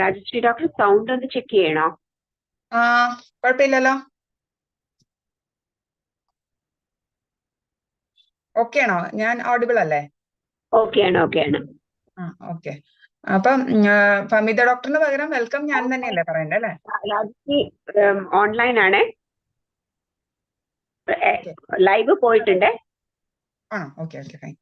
Rajashree doctor sound ഒന്ന് check ചെയ്യണോ? കുഴപ്പമില്ലല്ലോ. ഓക്കെ ആണോ? ഞാൻ ഓഡിബിൾ അല്ലേ? ഓക്കെയാണ്. ഓക്കെ. അപ്പം ഫമിത ഡോക്ടറിന് പകരം വെൽക്കം ഞാൻ തന്നെയല്ലേ പറയണ്ടേ അല്ലേ? രാജശ്രീ ഓൺലൈൻ ആണ്, ഓക്കെ ലൈവ് പോയിട്ടുണ്ട്. ആണോ? Okay fine.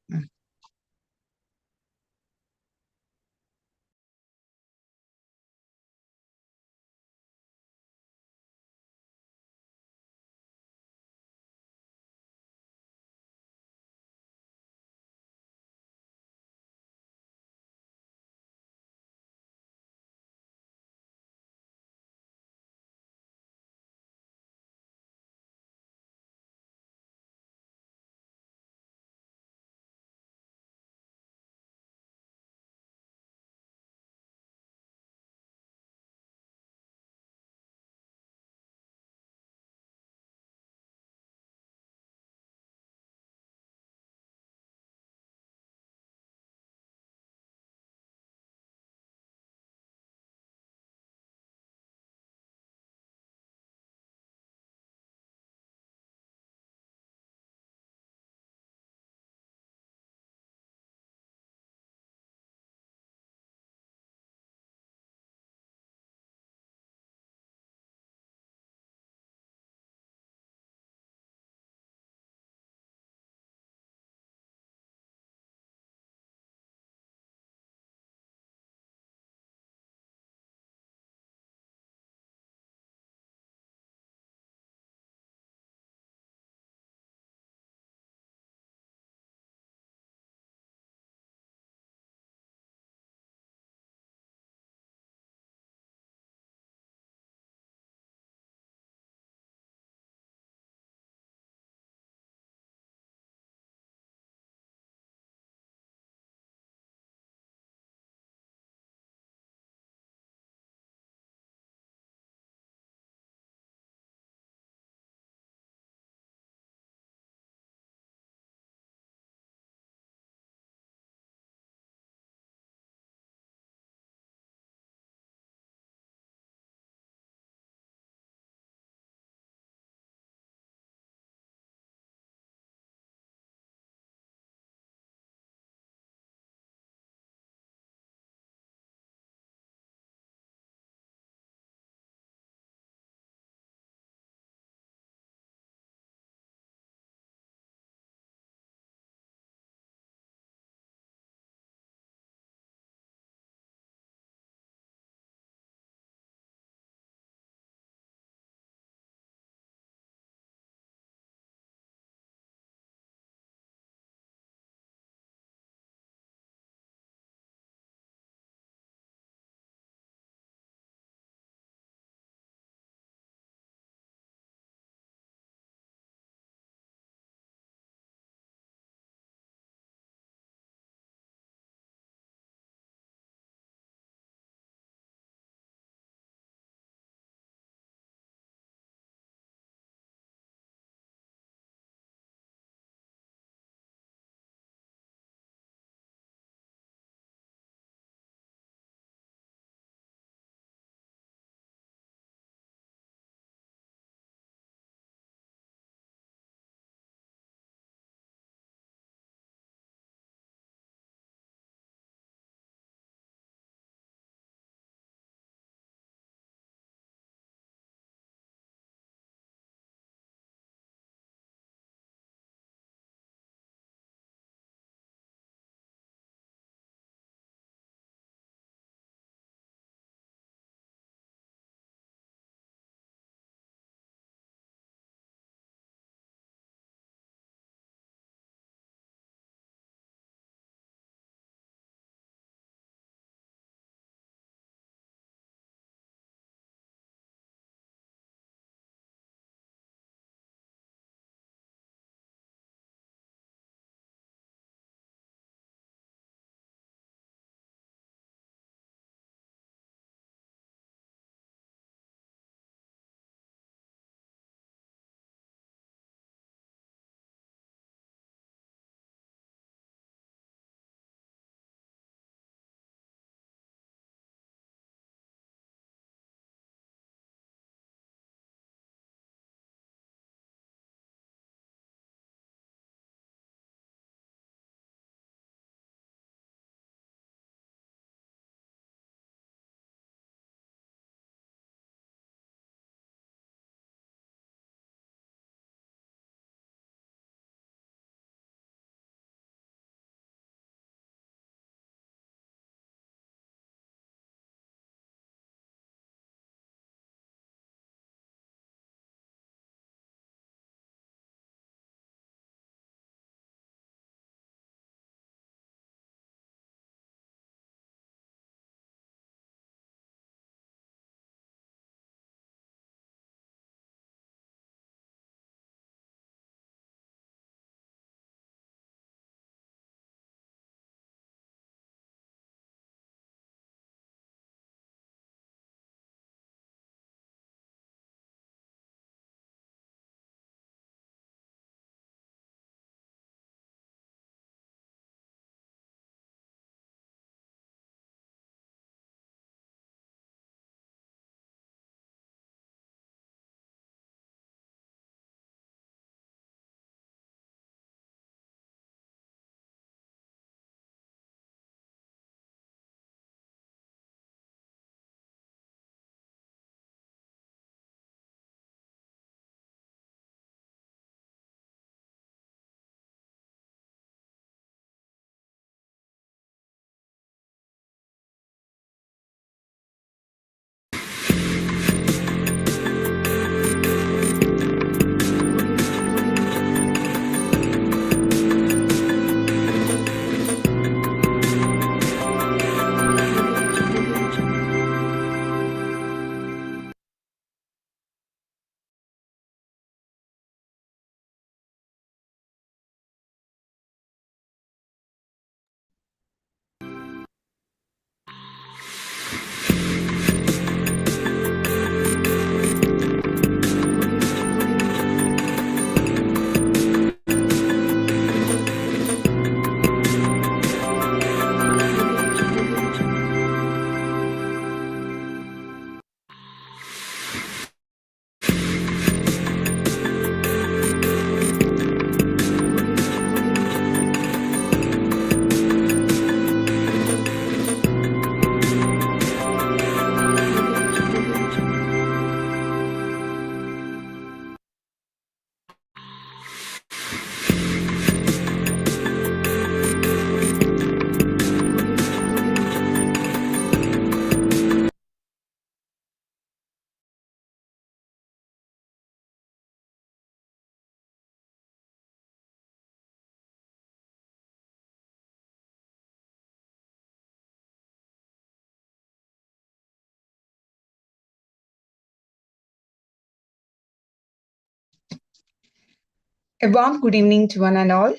A warm good evening to one and all.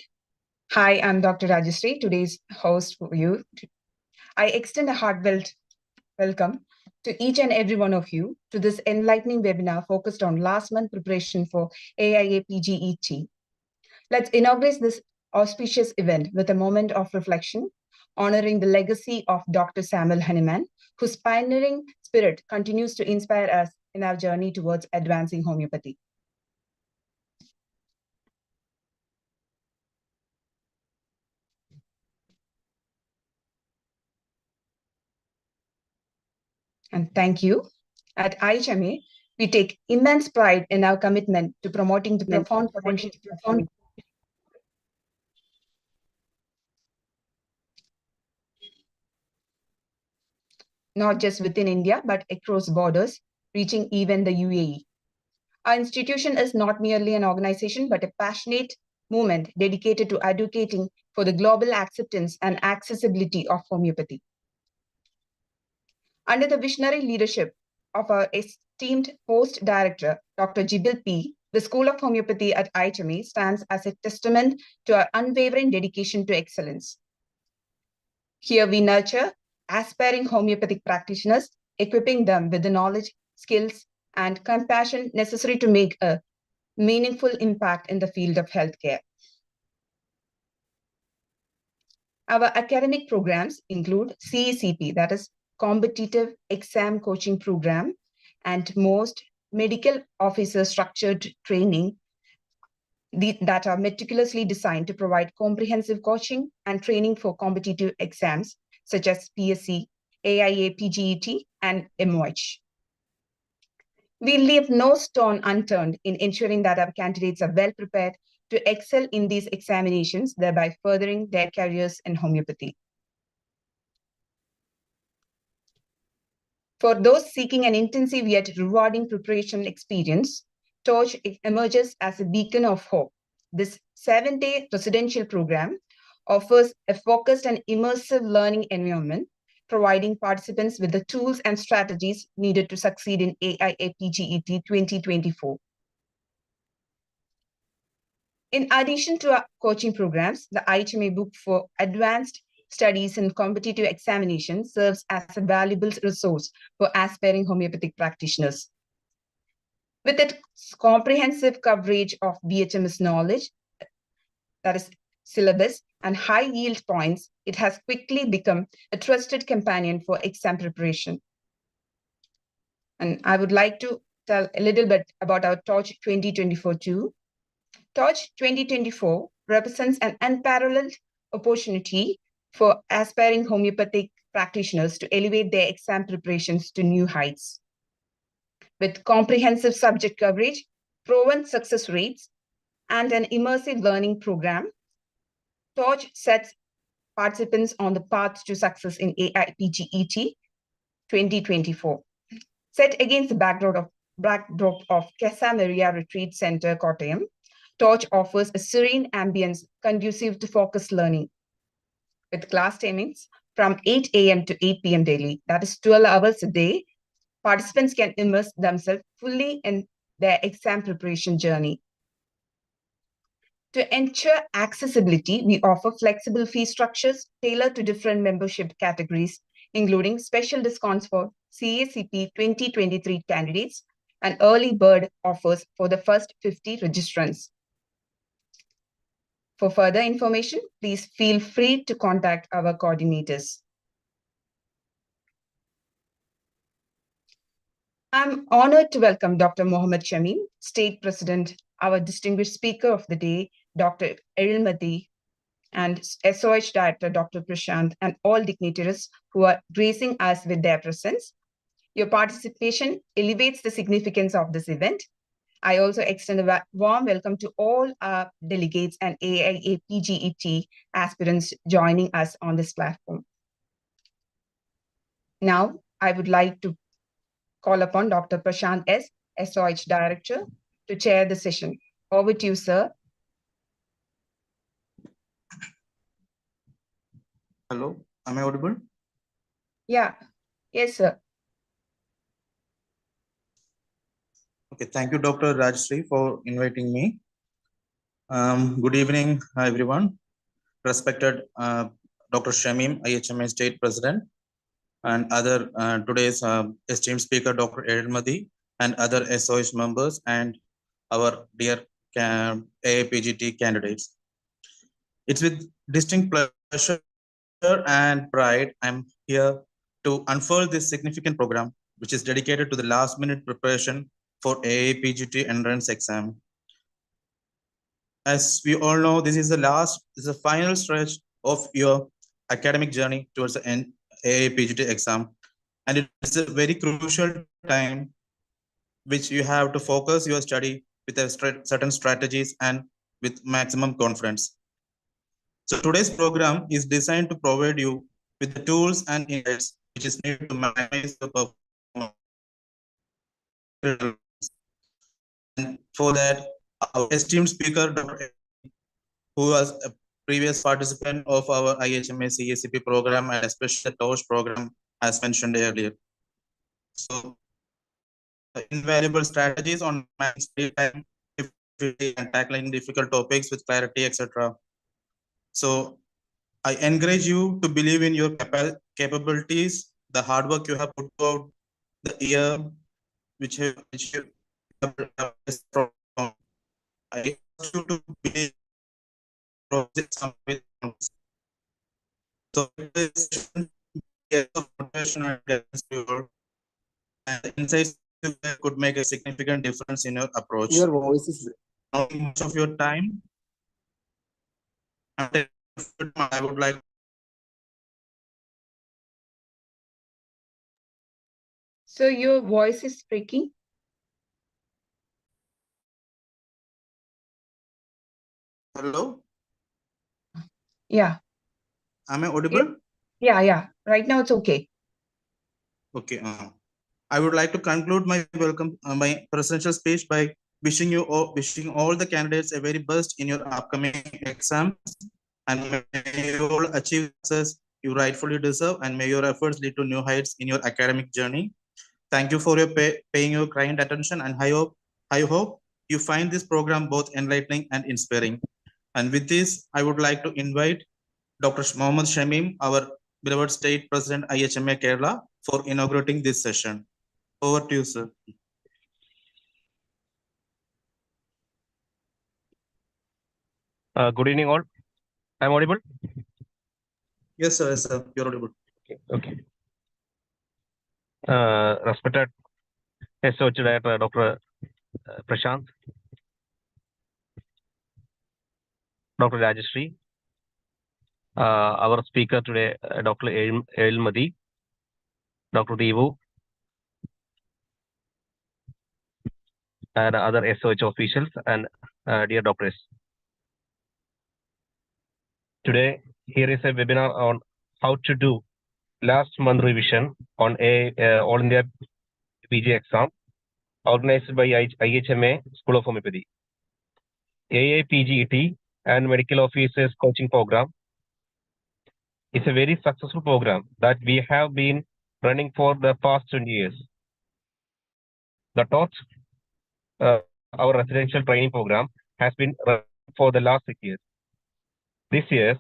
Hi, I'm Dr. Rajashree, today's host for you. I extend a heartfelt welcome to each and every one of you to this enlightening webinar focused on last month preparation for AIAPGET. Let's inaugurate this auspicious event with a moment of reflection, honoring the legacy of Dr. Samuel Hahnemann, whose pioneering spirit continues to inspire us in our journey towards advancing homeopathy. And thank you. At IHMA, we take immense pride in our commitment to promoting the profound potential of not just within India, but across borders, reaching even the UAE. Our institution is not merely an organization, but a passionate movement dedicated to advocating for the global acceptance and accessibility of homeopathy. Under the visionary leadership of our esteemed host director, Dr. Jibil P., the School of Homeopathy at IHME stands as a testament to our unwavering dedication to excellence. Here we nurture aspiring homeopathic practitioners, equipping them with the knowledge, skills, and compassion necessary to make a meaningful impact in the field of healthcare. Our academic programs include CECP, that is Competitive Exam Coaching Program, and most medical officer structured training that are meticulously designed to provide comprehensive coaching and training for competitive exams such as PSC, AIAPGET, and MOH. We leave no stone unturned in ensuring that our candidates are well prepared to excel in these examinations, thereby furthering their careers in homeopathy. For those seeking an intensive yet rewarding preparation experience, Torch emerges as a beacon of hope. This 7-day residential program offers a focused and immersive learning environment, providing participants with the tools and strategies needed to succeed in AIAPGET 2024. In addition to our coaching programs, the IHMA book for advanced studies in competitive examination serves as a valuable resource for aspiring homeopathic practitioners. With its comprehensive coverage of BHMS knowledge, that is syllabus, and high yield points, it has quickly become a trusted companion for exam preparation. And I would like to tell a little bit about our Torch 2024 too. Torch 2024 represents an unparalleled opportunity for aspiring homeopathic practitioners to elevate their exam preparations to new heights. With comprehensive subject coverage, proven success rates, and an immersive learning program, Torch sets participants on the path to success in AIPGET 2024. Set against the backdrop of Casa Maria Retreat Center, Kottayam, Torch offers a serene ambience conducive to focused learning. With class timings from 8 a.m. to 8 p.m. daily, that is 12 hours a day, participants can immerse themselves fully in their exam preparation journey. To ensure accessibility, we offer flexible fee structures tailored to different membership categories, including special discounts for CACP 2023 candidates and early bird offers for the first 50 registrants. For further information, please feel free to contact our coordinators. I'm honored to welcome Dr. Mohammed Shamim, State President, our distinguished speaker of the day, Dr. EZHILMAThi, and SOH Director, Dr. Prashant, and all dignitaries who are gracing us with their presence. Your participation elevates the significance of this event. I also extend a warm welcome to all our delegates and AIAPGET aspirants joining us on this platform. Now, I would like to call upon Dr. Prashant S., SOH Director, to chair the session. Over to you, sir. Hello, am I audible? Yeah, yes, sir. Okay, thank you, Dr. Rajashree, for inviting me. Good evening, everyone. Respected Dr. Shamim, IHMA State President, and other today's esteemed speaker, Dr. EZHILMAThi, and other SOH members, and our dear AIAPGT candidates. It's with distinct pleasure and pride I'm here to unfold this significant program, which is dedicated to the last-minute preparation for AIAPGT entrance exam. As we all know, this is the final stretch of your academic journey towards the AIPGT exam. And it's a very crucial time which you have to focus your study with a certain strategies and with maximum confidence. So today's program is designed to provide you with the tools and insights which is needed to maximize the performance. And for that, our esteemed speaker, Dr. who was a previous participant of our IHMA CACP program and especially the TOSH program, as mentioned earlier. So, invaluable strategies on managing time and tackling difficult topics with clarity, etc. So, I encourage you to believe in your capabilities, the hard work you have put out, the year which you have from. I ask you to believe. So and insights could make a significant difference in your approach. Your voice is much of your time. I would like. So your voice is breaking. Hello. Yeah. Am I audible? Yeah. Right now it's okay. Okay. I would like to conclude my my presidential speech by wishing all the candidates a very best in your upcoming exams, and may you all achieve success you rightfully deserve, and may your efforts lead to new heights in your academic journey. Thank you for your paying your kind attention, and I hope you find this program both enlightening and inspiring. And with this, I would like to invite Dr. Mohammed Shamim, our beloved State President IHMA Kerala, for inaugurating this session. Over to you, sir. Good evening, all. I'm audible? Yes, sir. Yes, sir. You're audible. Okay. Respected SOH Director, Dr. Prashant, Dr. Rajeshri, our speaker today, Dr. EZHILMAThi, Dr. Devu, and other SOH officials, and dear doctors. Today, here is a webinar on how to do last month revision on All India PG exam organized by IHMA School of Homeopathy. AIAPGET and Medical Officers Coaching Program is a very successful program that we have been running for the past 20 years. The TOTS, our residential training program, has been run for the last 6 years. This year,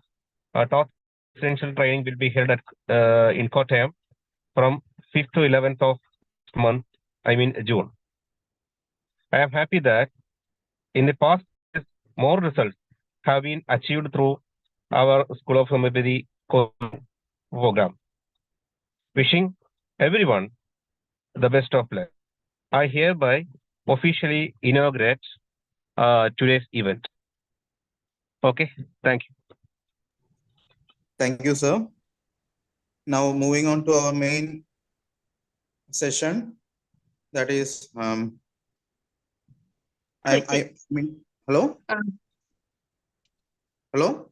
TOTS residential training will be held at in Kottayam from 5th to 11th of month, June. I am happy that in the past, more results have been achieved through our School of Homeopathy program. Wishing everyone the best of luck. I hereby officially inaugurate today's event. Okay, thank you. Thank you, sir. Now moving on to our main session, that is hello. Hello.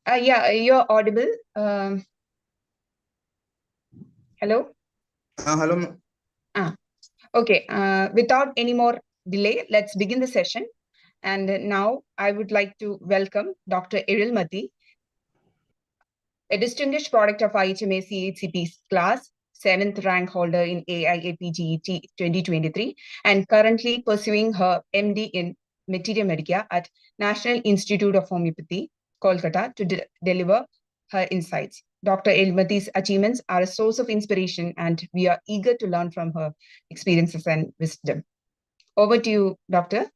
Yeah, you're audible. Hello. Hello. Okay. Without any more delay, let's begin the session. And now I would like to welcome Dr. EZHILMAThi, a distinguished product of IHMA CHCP class, 7th rank holder in AIAPGET 2023, and currently pursuing her MD in Materia Medica at National Institute of Homeopathy, Kolkata, to deliver her insights. Dr. EZHILMATHI's achievements are a source of inspiration, and we are eager to learn from her experiences and wisdom. Over to you, Doctor.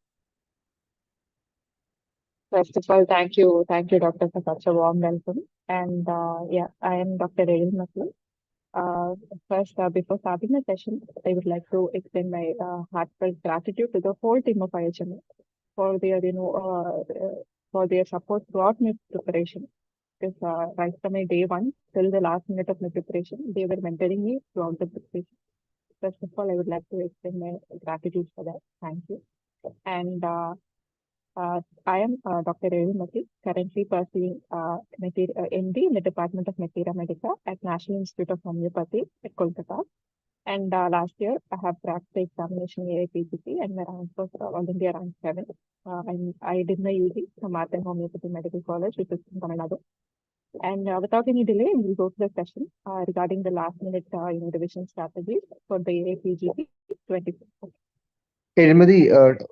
First of all, thank you, Doctor, for such a warm welcome. And yeah, I am Dr. EZHILMATHI. First, before starting the session, I would like to extend my heartfelt gratitude to the whole team of IHMA for their, for their support throughout my preparation. Because right from my day one till the last minute of my preparation, they were mentoring me throughout the preparation. First of all, I would like to extend my gratitude for that. Thank you. And I am Dr. EZHILMATHI, currently pursuing MD in the Department of Materia Medica at National Institute of Homeopathy at Kolkata. And last year, I have cracked the examination AIAPGET and my rank was all India rank 7. And I did my UG from Art and Homeopathy Medical College, which is in Tamil Nadu. And without any delay, we'll go to the session regarding the last minute revision strategies for the AIAPGET 24. EZHILMATHI,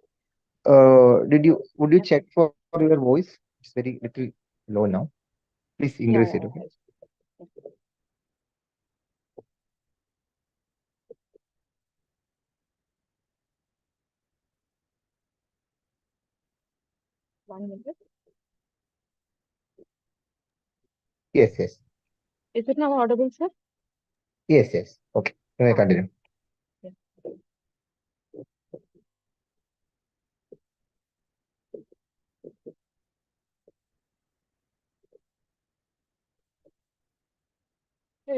would you check for your voice? It's very little low now. Please increase it, okay? One minute. Yes, yes. Is it now audible, sir? Yes, yes. Okay. You may continue. Yeah.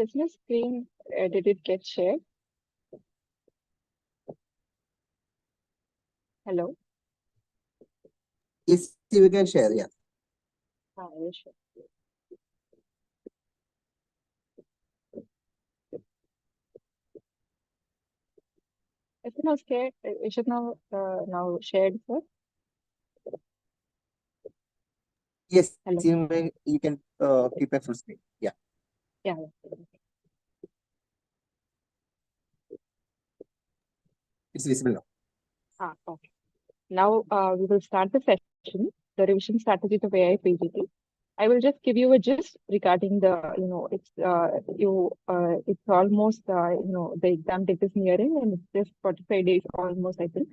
Is my screen, did it get shared? Hello? Yes, we can share, yeah. Yes, sure. Is it now shared? Is it now shared, sir? Yes, Hello? you can keep a full screen. Yeah. Yeah. It's visible now. Okay. Now we will start the session, the revision strategies of AIAPGET. I will just give you a gist regarding the, it's almost, the exam date is nearing and it's just 45 days almost, I think.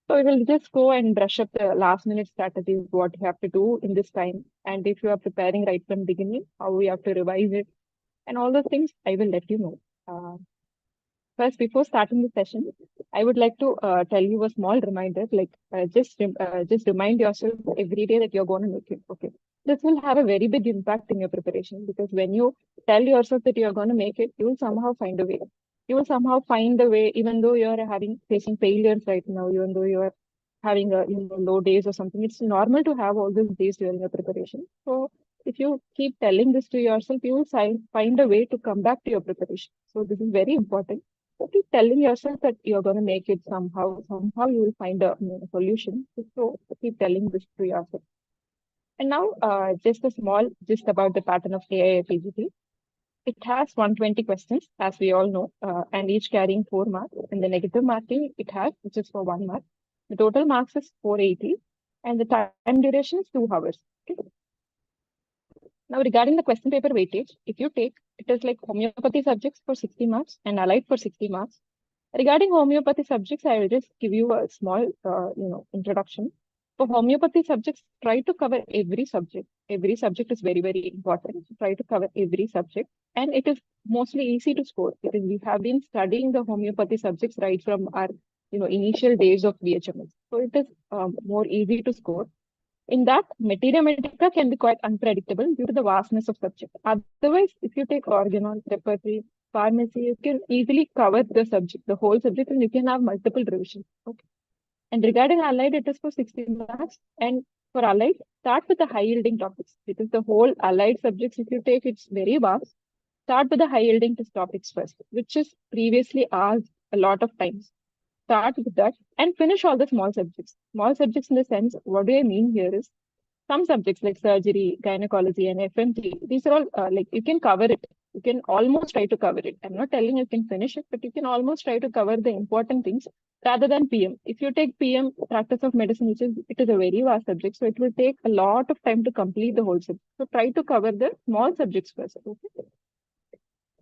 So we will just go and brush up the last minute strategies, what you have to do in this time. And if you are preparing right from beginning, how we have to revise it and all those things, I will let you know. First, before starting the session, I would like to tell you a small reminder, like just remind yourself every day that you're going to make it. Okay. This will have a very big impact in your preparation because when you tell yourself that you're going to make it, you will somehow find a way. You will somehow find a way, even though you're facing failures right now, even though you're having low days or something. It's normal to have all these days during your preparation. So if you keep telling this to yourself, you will find a way to come back to your preparation. So this is very important. So keep telling yourself that you're going to make it somehow you will find a solution. So keep telling this to yourself. And now just a small gist about the pattern of AIAPGET. It has 120 questions, as we all know, and each carrying 4 marks. And the negative marking it has, which is for 1 mark. The total marks is 480, and the time duration is 2 hours. Okay. Now, regarding the question paper weightage, if you take, it is like homeopathy subjects for 60 marks and allied for 60 marks. Regarding homeopathy subjects, I will just give you a small, introduction. For homeopathy subjects, try to cover every subject. Every subject is very, very important. Try to cover every subject. And it is mostly easy to score because we have been studying the homeopathy subjects right from our, initial days of BHMS. So it is more easy to score. In that, Materia Medica can be quite unpredictable due to the vastness of subject. Otherwise, if you take organon, repertory, pharmacy, you can easily cover the subject, the whole subject, and you can have multiple revisions. Okay. And regarding allied, it is for 60 marks. And for allied, start with the high-yielding topics. Because the whole allied subjects, if you take, it's very vast. Start with the high-yielding topics first, which is previously asked a lot of times. Start with that and finish all the small subjects. Small subjects in the sense, what do I mean here is, some subjects like surgery, gynecology, and FMT, these are all like you can cover it. You can almost try to cover it. I'm not telling you can finish it, but you can almost try to cover the important things rather than PM. If you take PM, practice of medicine, it is a very vast subject, so it will take a lot of time to complete the whole subject. So try to cover the small subjects first. Okay.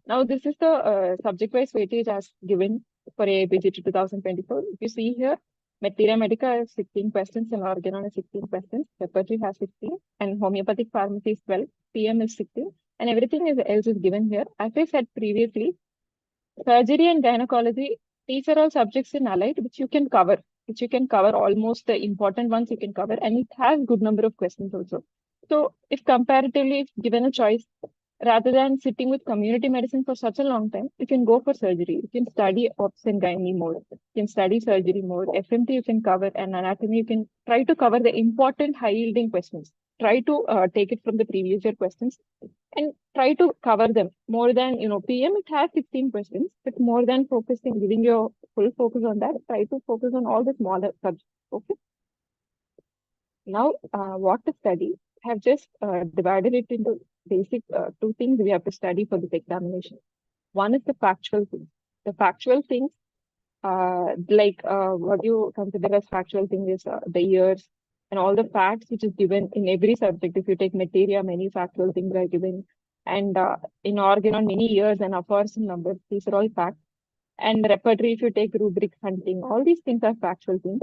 Now this is the subject-wise weightage as given for AIAPGET 2024. If you see here, Materia Medica has 16 questions and Organon has 16 questions. Respiratory has 16 and homeopathic pharmacy is 12. PM is 16 and everything else is given here. As I said previously, surgery and gynecology, these are all subjects in allied which you can cover, almost the important ones you can cover, and it has good number of questions also. So if comparatively if given a choice, rather than sitting with community medicine for such a long time, you can go for surgery. You can study obs and gynae more. You can study surgery more. FMT you can cover, and anatomy you can try to cover the important high-yielding questions. Try to take it from the previous year questions and try to cover them more than, PM it has 16 questions, but more than giving your full focus on that, try to focus on all the smaller subjects. Okay. Now, what to study? I have just divided it into basic two things we have to study for this examination. One is the factual things. The factual things, what you consider as factual thing is the years and all the facts which is given in every subject. If you take materia, many factual things are given. And in organon, many years and apportion numbers, these are all facts. And repertory, if you take rubric hunting, all these things are factual things.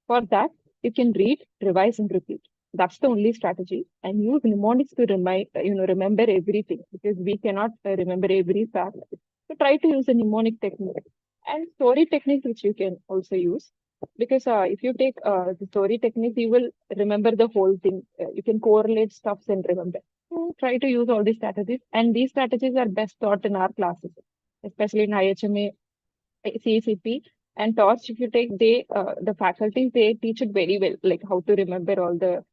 For that, you can read, revise, and repeat. That's the only strategy. And use mnemonics to remember everything, because we cannot remember every fact. So try to use a mnemonic technique and story techniques, which you can also use. Because if you take the story techniques, you will remember the whole thing. You can correlate stuffs and remember. So try to use all these strategies. And these strategies are best taught in our classes, especially in IHMA, CCP, and TORCH. If you take the faculties, they teach it very well, like how to remember all the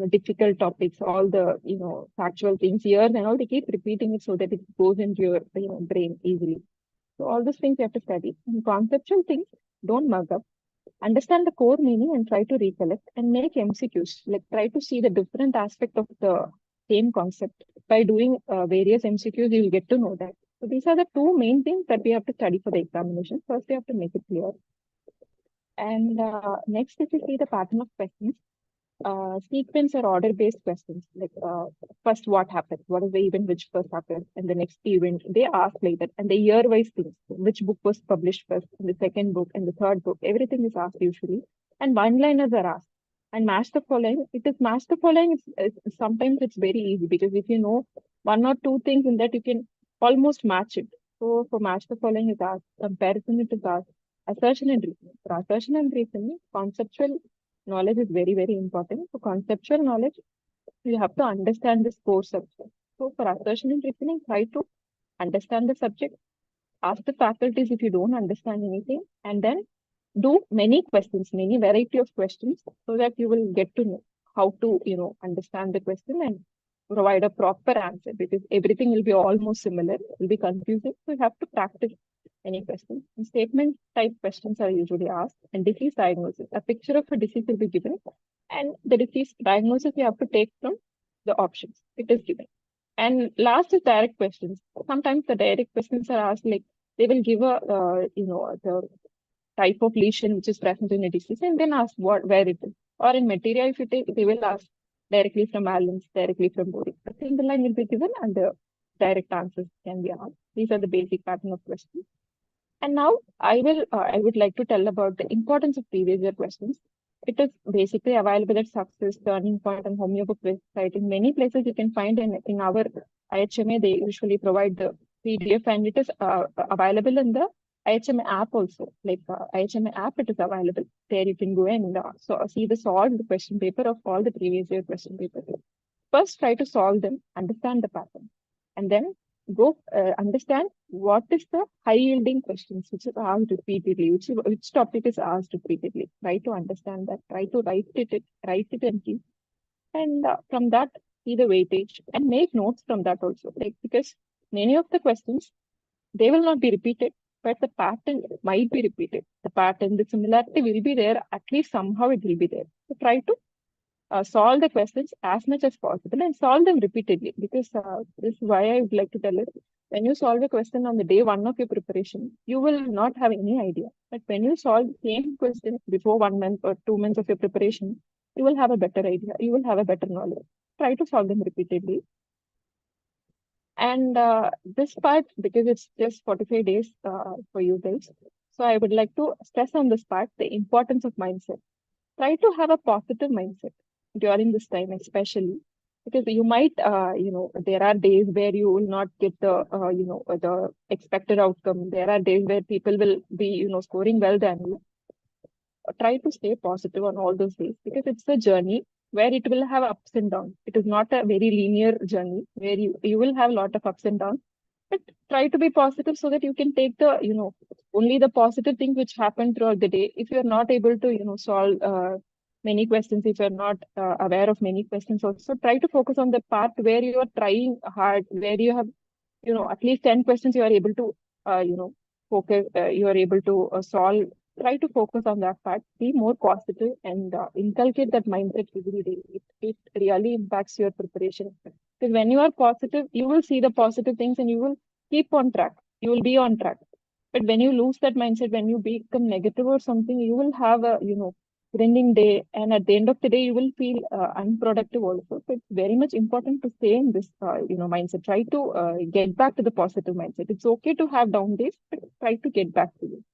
difficult topics, all the factual things here, and all. They keep repeating it so that it goes into your brain easily. So all those things you have to study. And conceptual things, don't mug up. Understand the core meaning and try to recollect and make MCQs. Like try to see the different aspect of the same concept. By doing various MCQs, you will get to know that. So these are the two main things that we have to study for the examination. First, we have to make it clear. And next, if you see the pattern of questions, sequence or order-based questions, like first what happened, what is the event which first happened, and the next event, they ask like that, and the year-wise things, which book was published first, and the second book, and the third book, everything is asked usually, and one-liners are asked. And match the following, sometimes it's very easy, because if you know one or two things in that, you can almost match it. So for match the following is asked, comparison it is asked, assertion and reasoning. For assertion and reasoning, conceptual knowledge is very, very important. For conceptual knowledge, you have to understand this core subject. So for assertion and reasoning, try to understand the subject, ask the faculties if you don't understand anything, and then do many questions, many variety of questions, so that you will get to know how to, understand the question and provide a proper answer, because everything will be almost similar, it will be confusing. So you have to practice any questions. And statement type questions are usually asked, and disease diagnosis. A picture of a disease will be given, and the disease diagnosis you have to take from the options. It is given. And last is direct questions. Sometimes the direct questions are asked, like they will give a, the type of lesion which is present in a disease, and then ask where it is. Or in materia, if you take, they will ask directly from Allen's, directly from Boris. A single line will be given, and the direct answers can be asked. These are the basic pattern of questions. And now I would like to tell about the importance of previous year questions. It is basically available at Success, Turning Point, and Homeobook website. In many places you can find in our IHMA, they usually provide the PDF, and it is available in the IHMA app also. Like IHMA app, it is available. There you can go and see the solved question paper of all the previous year question papers. First, try to solve them, understand the pattern, and then go understand what is the high-yielding questions which is asked repeatedly, which topic is asked repeatedly. Try to understand that. Try to write it and keep. And from that, see the weightage and make notes from that also. Like, because many of the questions, they will not be repeated, but the pattern might be repeated. The pattern, the similarity will be there. At least somehow it will be there. So try to solve the questions as much as possible and solve them repeatedly, because this is why I would like to tell it. When you solve a question on the day one of your preparation, you will not have any idea. But when you solve the same question before 1 month or 2 months of your preparation, you will have a better idea. You will have a better knowledge. Try to solve them repeatedly. And this part, because it's just 45 days for you guys, so I would like to stress on this part, the importance of mindset. Try to have a positive mindset during this time, especially because you might, there are days where you will not get the expected outcome. There are days where people will be, scoring well than you. Try to stay positive on all those days, because it's a journey where it will have ups and downs. It is not a very linear journey where you will have a lot of ups and downs. But try to be positive so that you can take the, only the positive things which happen throughout the day. If you're not able to, solve many questions, if you're not aware of many questions also, try to focus on the part where you are trying hard, where you have, at least 10 questions you are able to, focus, you are able to solve. Try to focus on that part, be more positive and inculcate that mindset every day. It really impacts your preparation. Because when you are positive, you will see the positive things and you will keep on track. You will be on track. But when you lose that mindset, when you become negative or something, you will have a, grinding day. And at the end of the day, you will feel unproductive also. So it's very much important to stay in this, mindset. Try to get back to the positive mindset. It's okay to have down days, but try to get back to it.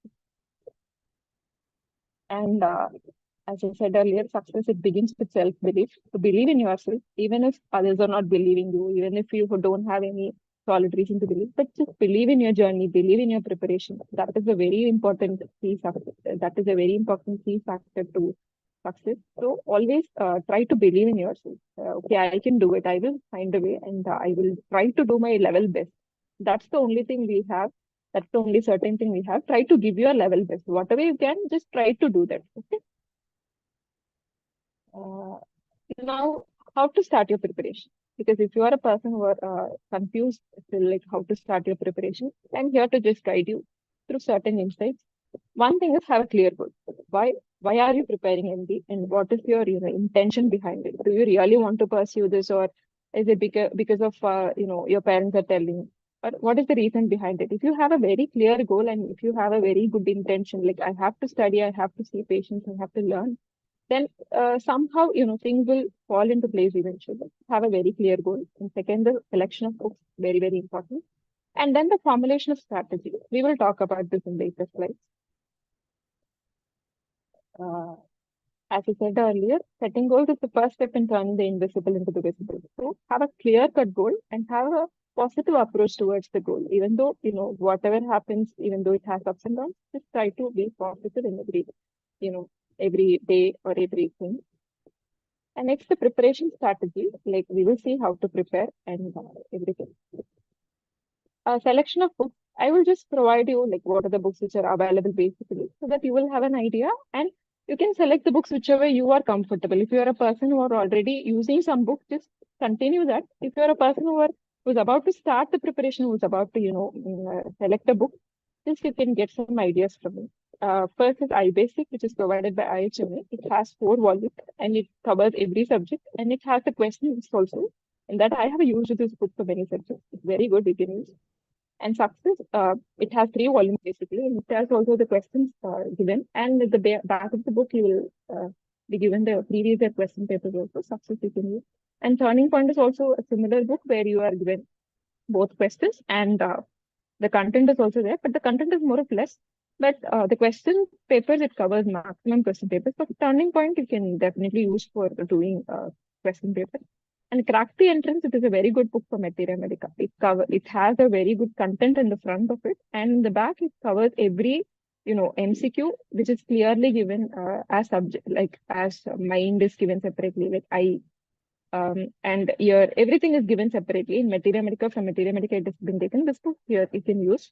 And as I said earlier, success, it begins with self-belief. To believe in yourself, even if others are not believing you, even if you don't have any solid reason to believe, but just believe in your journey, believe in your preparation. That is a very important key factor. That is a very important key factor to success. So always try to believe in yourself. Okay, I can do it. I will find a way, and I will try to do my level best. That's the only thing we have. That's the only certain thing we have. Try to give your level best. Whatever you can, just try to do that. Okay. Now, how to start your preparation? Because if you are a person who are confused, still like how to start your preparation, I'm here to just guide you through certain insights. One thing is have a clear goal. Why are you preparing MD, and what is your intention behind it? Do you really want to pursue this, or is it because of your parents are telling? Or what is the reason behind it? If you have a very clear goal and if you have a very good intention, like I have to study, I have to see patients, I have to learn, then somehow things will fall into place eventually. Have a very clear goal. And second, the selection of books, very, very important. And then the formulation of strategy. We will talk about this in later slides. As I said earlier, setting goals is the first step in turning the invisible into the visible. So have a clear-cut goal and have a positive approach towards the goal. Even though, whatever happens, even though it has ups and downs, just try to be positive in every day or everything. And next, the preparation strategy. Like we will see how to prepare and everything. A selection of books. I will just provide you like what are the books which are available basically, so that you will have an idea and you can select the books whichever you are comfortable. If you are a person who are already using some books, just continue that. If you are a person who's about to start the preparation, who's about to select a book, just you can get some ideas from it. First is iBasic, which is provided by IHMA. It has 4 volumes and it covers every subject, and it has the question list also. And that I have used this book for many subjects. It's very good, you can use. And success, it has 3 volumes basically, and it has also the questions given. And at the back of the book, you will be given the previous year question papers also. Success you can use. And Turning Point is also a similar book where you are given both questions and the content is also there, but the content is more or less. But the question papers, it covers maximum question papers. But Turning Point, you can definitely use for doing question papers. And Crack the Entrance, it is a very good book for Materia Medica. It has a very good content in the front of it, and in the back it covers every MCQ, which is clearly given as subject, like as mind is given separately, like and your everything is given separately in Materia Medica. From Materia Medica, it has been taken. This book here you can use.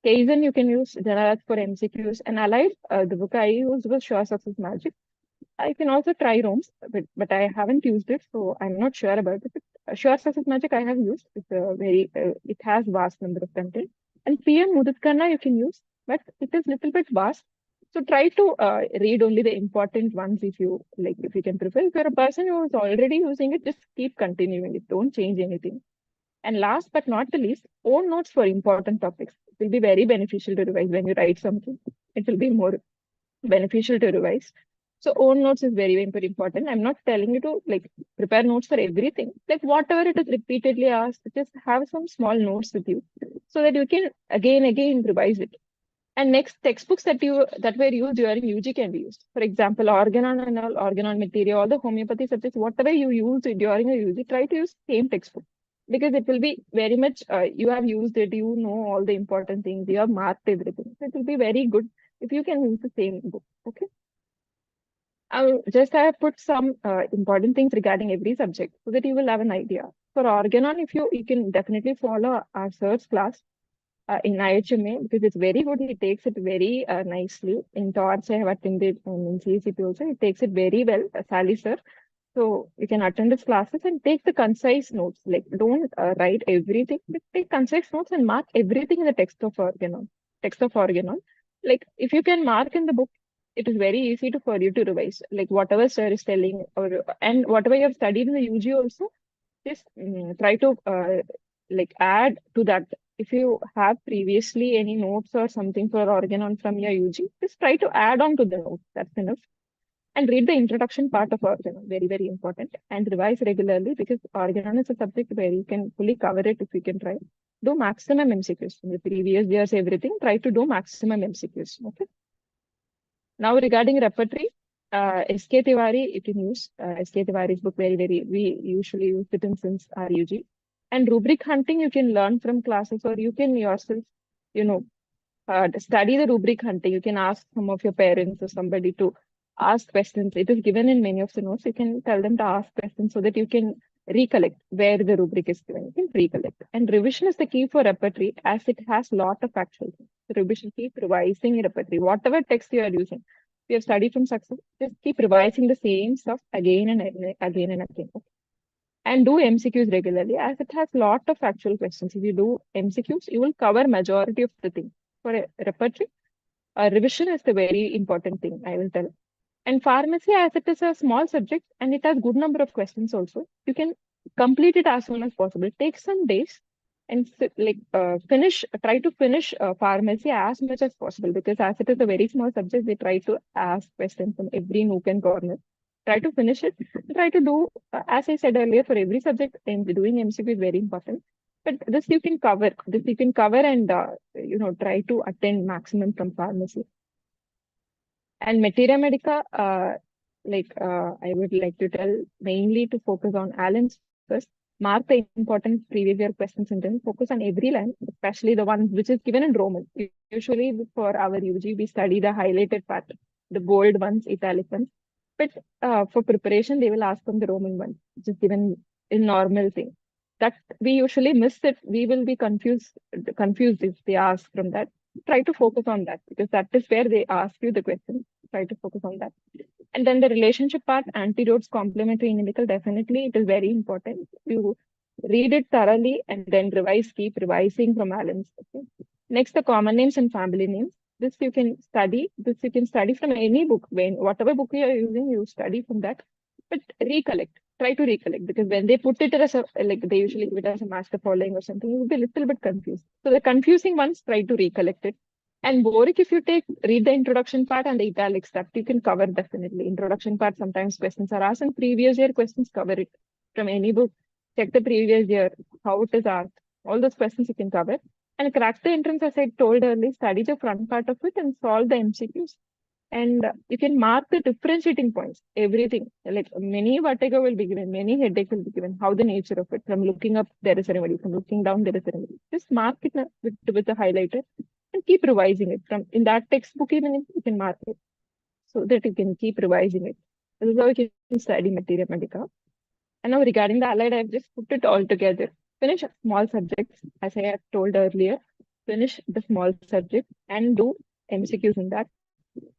Kaizen you can use, General for MCQs, and Allied, the book I used was Sure Success Magic. I can also try ROMs, but I haven't used it, so I'm not sure about it. But Sure Success Magic I have used. It's a it has vast number of content. And PM Mudit Karna you can use, but it is little bit vast. So try to read only the important ones if you like, if you can prefer. If you're a person who is already using it, just keep continuing it. Don't change anything. And last but not the least, own notes for important topics. It will be very beneficial to revise when you write something. It will be more beneficial to revise. So own notes is very, very important. I'm not telling you to like prepare notes for everything. Like whatever it is repeatedly asked, just have some small notes with you so that you can again revise it. And next, textbooks that were used during UG can be used. For example, organon and all organon material, all the homeopathy subjects, whatever you used during a UG, try to use same textbook because it will be very much you have used it, you know all the important things, you have marked everything. So it will be very good if you can use the same book. Okay. I have put some important things regarding every subject so that you will have an idea. For organon, if you can definitely follow our search class in IHMA because it's very good. He takes it very nicely. In TORCH, I have attended in CSCP also. He takes it very well, Sally sir. So you can attend his classes and take the concise notes. Like don't write everything, but take concise notes and mark everything in the text of organon. Like if you can mark in the book, it is very easy for you to revise. Like whatever sir is telling, and whatever you have studied in the UG also, just try to like add to that. If you have previously any notes or something for organon from your UG, just try to add on to the notes. That's enough. And read the introduction part of organon, very, very important. And revise regularly because organon is a subject where you can fully cover it if you can try. Do maximum MCQs. In the previous years, everything, try to do maximum MCQs. Okay. Now regarding repertory, SK Tiwari, you can use SK Tiwari's book we usually use it in since our UG. And rubric hunting, you can learn from classes or you can yourself, study the rubric hunting. You can ask some of your parents or somebody to ask questions. It is given in many of the notes. You can tell them to ask questions so that you can recollect where the rubric is given. You can recollect. And revision is the key for repertory as it has lot of actual things. Revision, keep revising repertory. Whatever text you are using, if you have studied from success, just keep revising the same stuff again and again and again. Okay. And do MCQs regularly as it has lot of actual questions. If you do MCQs, you will cover majority of the thing. For a repertory, revision is the very important thing, I will tell. And pharmacy, as it is a small subject and it has good number of questions also, you can complete it as soon as possible. Take some days and try to finish pharmacy as much as possible because as it is a very small subject, they try to ask questions from every nook and corner. Try to finish it. Try to do, as I said earlier, for every subject, and doing MCQ is very important. But this you can cover. And try to attend maximum from pharmacy. And Materia Medica, I would like to tell mainly to focus on Allen's first. Mark the important previous year questions and then focus on every line, especially the one which is given in Roman. Usually for our UG, we study the highlighted part, the bold ones, italic ones. But for preparation, they will ask from the Roman one, which is given in normal thing. That we usually miss it. We will be confused if they ask from that. Try to focus on that because that is where they ask you the question. Try to focus on that. And then the relationship part, antidotes, complementary, inimical, definitely it is very important. You read it thoroughly and then revise, keep revising from Allen's. Okay. Next, the common names and family names. This you can study. From any book. Whatever book you are using, you study from that. But recollect. Try to recollect because when they put it as they usually give it as a master following or something, you will be a little bit confused. So the confusing ones, try to recollect it. And Boric, if you read the introduction part and the italics, that you can cover definitely. Introduction part, sometimes questions are asked and previous year questions cover it from any book. Check the previous year, how it is asked. All those questions you can cover. And crack the entrance, as I told earlier, study the front part of it and solve the MCQs. And you can mark the differentiating points, everything. Like many vertigo will be given, many headache will be given, how the nature of it. From looking up, there is a remedy. From looking down, there is a remedy. Just mark it with a highlighter and keep revising it. From in that textbook, even you can mark it so that you can keep revising it. This is how you can study Materia Medica. And now regarding the allied, I've just put it all together. Finish small subjects, as I have told earlier. Finish the small subject and do MCQs in that.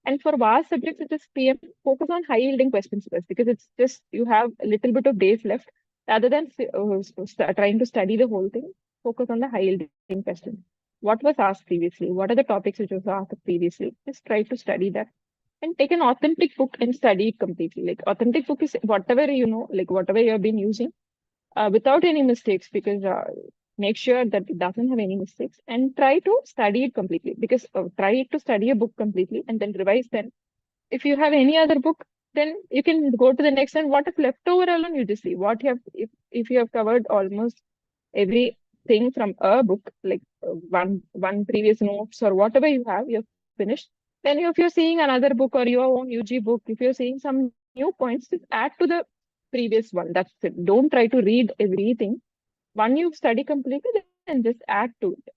And for vast subjects such as PM, focus on high-yielding questions first because it's just you have a little bit of days left. Rather than trying to study the whole thing, focus on the high-yielding questions. what was asked previously, what are the topics which was asked previously. Just try to study that and take an authentic book and study it completely. Like authentic book is whatever you know, like whatever you have been using, without any mistakes, because make sure that it doesn't have any mistakes and try to study it completely, because try to study a book completely and then revise. Then if you have any other book, then you can go to the next, and what is left over alone you just see what you have. If you have covered almost everything from a book, like one previous notes or whatever you have finished, then if you're seeing another book or your own UG book, if you're seeing some new points, just add to the previous one. That's it. Don't try to read everything. One you study completely, then just add to it.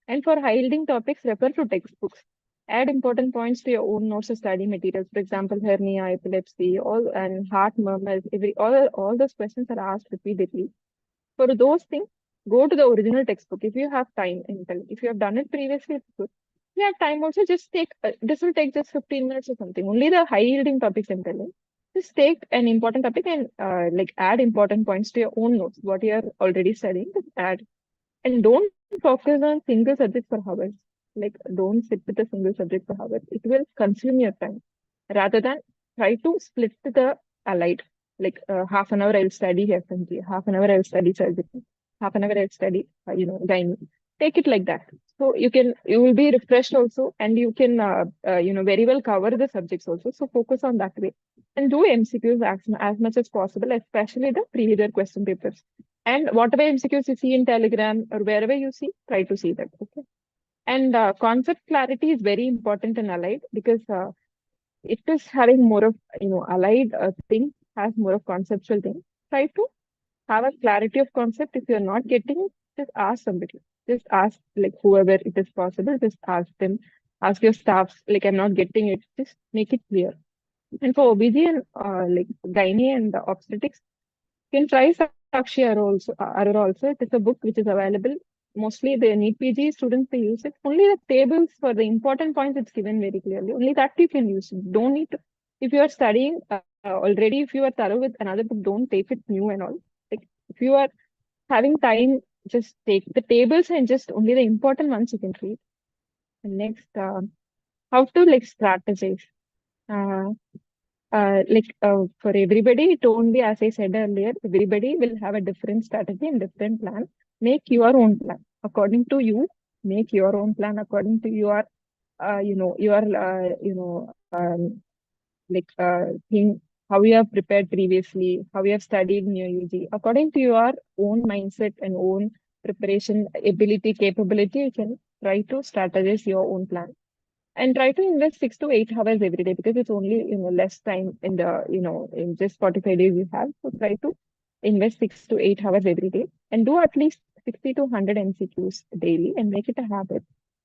And for high-yielding topics, refer to textbooks. Add important points to your own notes or study materials. For example, hernia, epilepsy, and heart murmurs. All those questions are asked repeatedly. For those things, go to the original textbook if you have time. If you have done it previously, it's good. If you have time also, just take, this will take just 15 minutes or something. Only the high-yielding topics I'm telling. Just take an important topic and like add important points to your own notes. What you are already studying, just add. And don't focus on single subject for hours. Like don't sit with a single subject for hours. It will consume your time. Rather than try to split the allied. Like half an hour I'll study FMG, half an hour I'll study surgery, half an hour I'll study gynae. Take it like that. So you will be refreshed also, and you can very well cover the subjects also. So focus on that way. And do MCQs as much as possible, especially the previous year question papers. And whatever MCQs you see in Telegram or wherever you see, try to see that. Okay. And concept clarity is very important in allied, because it is having more of allied thing has more of conceptual thing. Try to have a clarity of concept. If you're not getting it, just ask somebody. Just ask, like, whoever it is possible, just ask them. Ask your staffs, like, I'm not getting it. Just make it clear. And for OBG and like gynae and obstetrics, you can try Sakshi Arora also. It is a book which is available. Mostly the NEET PG students, they use it. Only the tables for the important points, it's given very clearly. Only that you can use. Don't need to, if you are studying already, if you are thorough with another book, don't take it new and all. Like, if you are having time, just take the tables and just only the important ones you can read. And next, how to like strategize. For everybody, it won't be, as I said earlier, everybody will have a different strategy and different plan. Make your own plan according to you. Make your own plan according to your, thing, how you have prepared previously, how you have studied in your UG. According to your own mindset and own preparation ability, capability, you can try to strategize your own plan. And try to invest 6 to 8 hours every day, because it's only less time in the in just 45 days you have. So try to invest 6 to 8 hours every day and do at least 60 to 100 MCQs daily and make it a habit.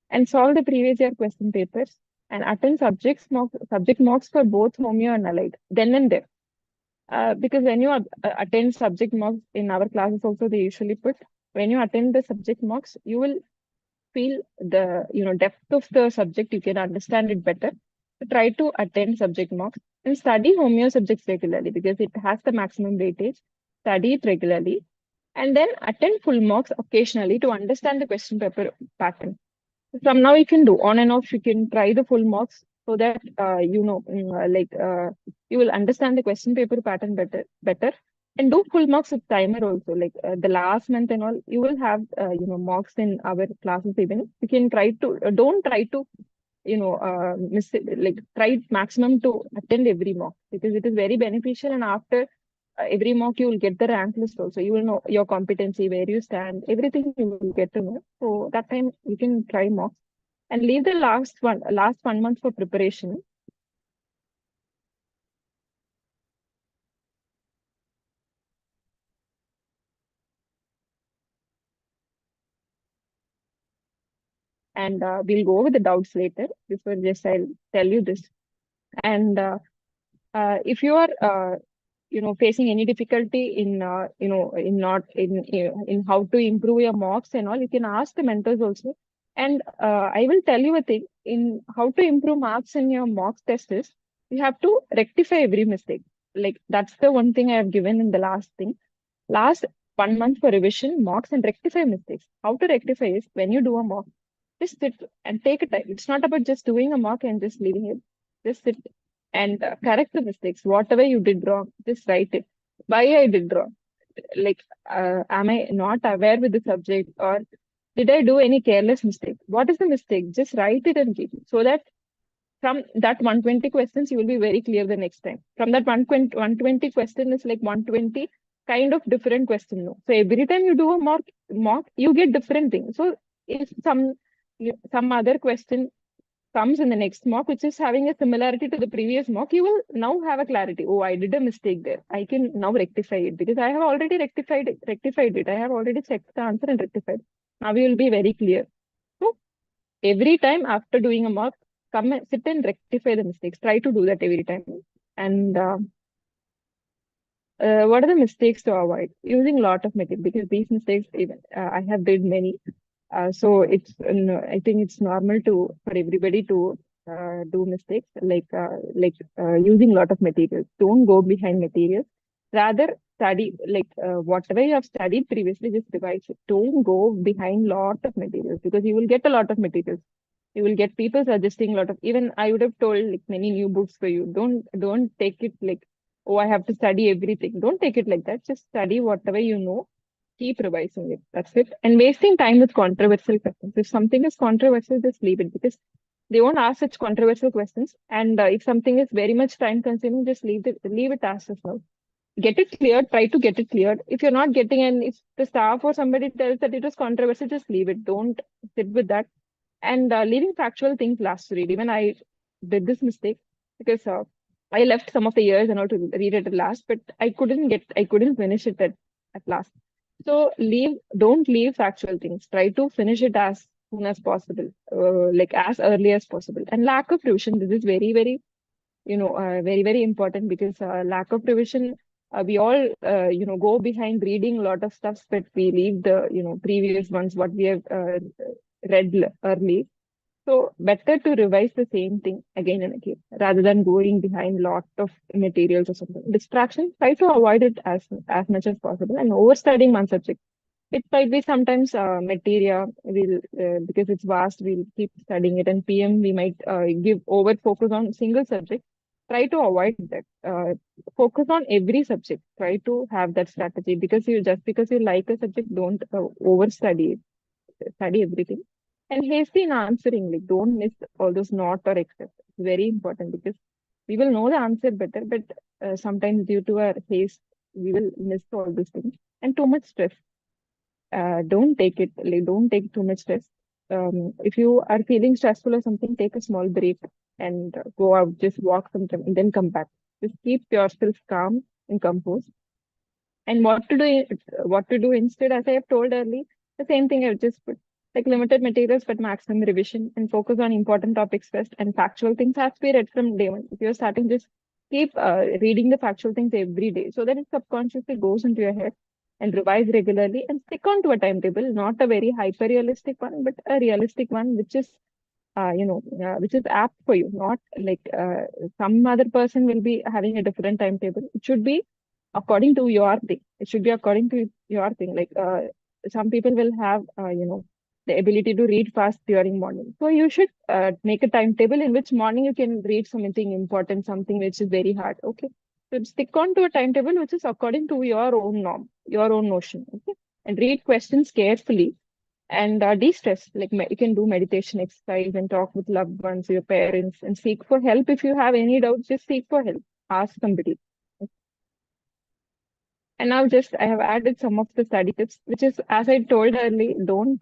And solve the previous year question papers and attend subject mocks for both homeo and allied then and there. Because when you attend subject mocks in our classes also, they usually put, when you attend the subject mocks, you will feel the depth of the subject, you can understand it better. So try to attend subject mocks and study homeo subjects regularly, because it has the maximum weightage. Study it regularly and then attend full mocks occasionally to understand the question paper pattern. From now you can do on and off, you can try the full mocks so that you will understand the question paper pattern better. And do full mocks with timer also, like the last month and all, you will have mocks in our classes even. You can try to, don't try to, miss it, like try maximum to attend every mock, because it is very beneficial. And after every mock, you will get the rank list also. You will know your competency, where you stand, everything you will get to know. So that time you can try mocks and leave the last 1 month for preparation. And we'll go over the doubts later. Before this, I'll tell you this. And if you are, facing any difficulty in, in how to improve your mocks and all, you can ask the mentors also. And I will tell you a thing, in how to improve marks in your mock test is, you have to rectify every mistake. Like, that's the one thing I have given in the last thing. Last 1 month for revision, mocks, and rectify mistakes. How to rectify is, when you do a mock, Just sit and take a time. It's not about just doing a mock and just leaving it. Just sit and correct the mistakes. Whatever you did wrong, just write it. Why I did wrong? Like, am I not aware with the subject, or did I do any careless mistake? What is the mistake? Just write it and keep it, so that from that 120 questions, you will be very clear the next time. From that 120 question is like 120 kind of different question. No. So every time you do a mock, you get different things. So if some other question comes in the next mock, which is having a similarity to the previous mock, you will now have a clarity. Oh, I did a mistake there. I can now rectify it because I have already rectified it. I have already checked the answer and rectified. Now you will be very clear. So every time after doing a mock, come and sit and rectify the mistakes. Try to do that every time. And what are the mistakes to avoid? Using a lot of material, because these mistakes, even I have did many. So it's I think it's normal for everybody to do mistakes, like using a lot of materials. Don't go behind materials. Rather study, like whatever you have studied previously, just revise it. Don't go behind lot of materials, because you will get a lot of materials. You will get people suggesting a lot of, even I would have told like many new books for you. Don't take it like, oh, I have to study everything. Don't take it like that. Just study whatever you know. Keep revising it. That's it. And wasting time with controversial questions. If something is controversial, just leave it, because they won't ask such controversial questions. And if something is very much time consuming, just leave it as of now. Get it cleared. Try to get it cleared. If you're not getting, and if the staff or somebody tells that it was controversial, just leave it. Don't sit with that. And leaving factual things last to read. Even I did this mistake, because I left some of the years and all to read it at last, but I couldn't finish it at last. So don't leave factual things. Try to finish it as soon as possible, like as early as possible. And lack of revision, this is very, very, very, very important, because lack of revision, we all, go behind reading a lot of stuff, but we leave the, previous ones, what we have read early. So better to revise the same thing again and again, rather than going behind lot of materials or something. Distraction, try to avoid it as much as possible. And overstudying one subject. It might be sometimes material, because it's vast, we'll keep studying it. And PM, we might give over focus on single subject. Try to avoid that. Focus on every subject. Try to have that strategy, because you like a subject, don't overstudy it. Study everything. And hasty in answering, like don't miss all those not or except. It's very important, because we will know the answer better, but sometimes due to our haste, we will miss all these things. And too much stress. Don't take too much stress. If you are feeling stressful or something, take a small break and go out, just walk sometime and then come back. Just keep yourself calm and composed. And what to do instead, as I have told earlier, the same thing I've just put. Like limited materials, but maximum revision, and focus on important topics first, and factual things have to be read from day one. If you're starting, just keep reading the factual things every day, so that it subconsciously goes into your head, and revise regularly, and stick on to a timetable, not a very hyper realistic one, but a realistic one, which is, which is apt for you, not like some other person will be having a different timetable. It should be according to your thing. It should be according to your thing. Like some people will have, the ability to read fast during morning. So you should make a timetable in which morning you can read something important, something which is very hard. Okay. So stick on to a timetable which is according to your own norm, your own notion. Okay. And read questions carefully, and de-stress. Like you can do meditation exercise and talk with loved ones, your parents, and seek for help. If you have any doubts, just seek for help. Ask somebody. And now I have added some of the study tips, which is, as I told earlier, don't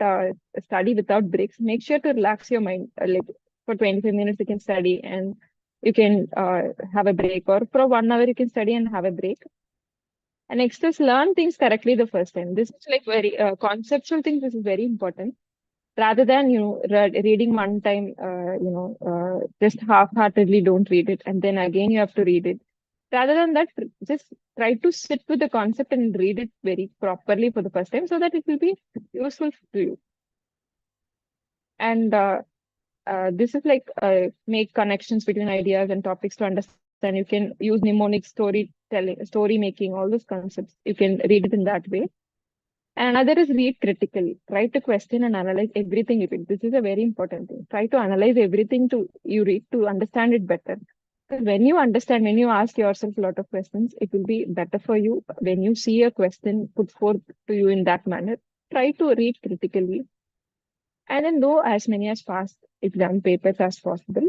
study without breaks. Make sure to relax your mind. Like for 25 minutes, you can study and you can have a break, or for 1 hour, you can study and have a break. And next is learn things correctly the first time. This is like very conceptual things. This is very important. Rather than, reading one time, just half-heartedly don't read it. And then again, you have to read it. Rather than that, just try to sit with the concept and read it very properly for the first time, so that it will be useful to you. And this is like make connections between ideas and topics to understand. You can use mnemonic, storytelling, story making, all those concepts. You can read it in that way. Another is read critically. Try to question and analyze everything you read. This is a very important thing. Try to analyze everything you read to understand it better. Because when you understand, when you ask yourself a lot of questions, it will be better for you. When you see a question put forth to you in that manner, try to read critically and then do as many as fast exam papers as possible.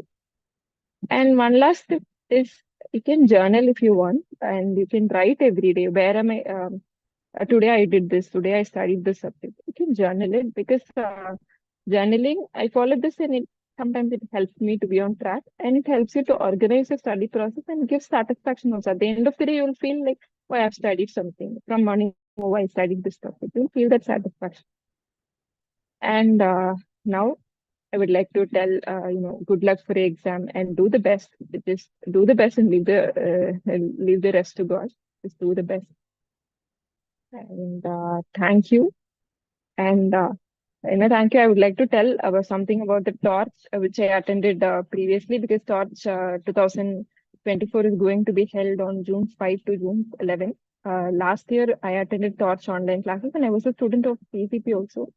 And one last tip is you can journal if you want, and you can write every day. Where am I? Today I did this. Today I studied this subject. You can journal it because journaling, I follow this and it sometimes it helps me to be on track, and it helps you to organize your study process and give satisfaction also. At the end of the day, you'll feel like, oh, I've studied something from morning. Oh, I studied this topic. You'll feel that satisfaction. And now I would like to tell, good luck for your exam and do the best. Just do the best and leave the rest to God. Just do the best. And thank you. And thank you. I would like to tell about something about the Torch, which I attended previously, because Torch 2024 is going to be held on June 5 to June 11. Last year, I attended Torch online classes, and I was a student of PCP also.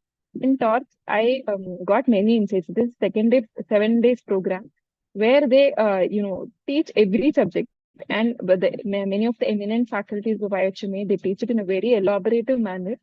In Torch, I got many insights. This 7 days program, where they teach every subject, and many of the eminent faculties of IHMA, they teach it in a very elaborative manner,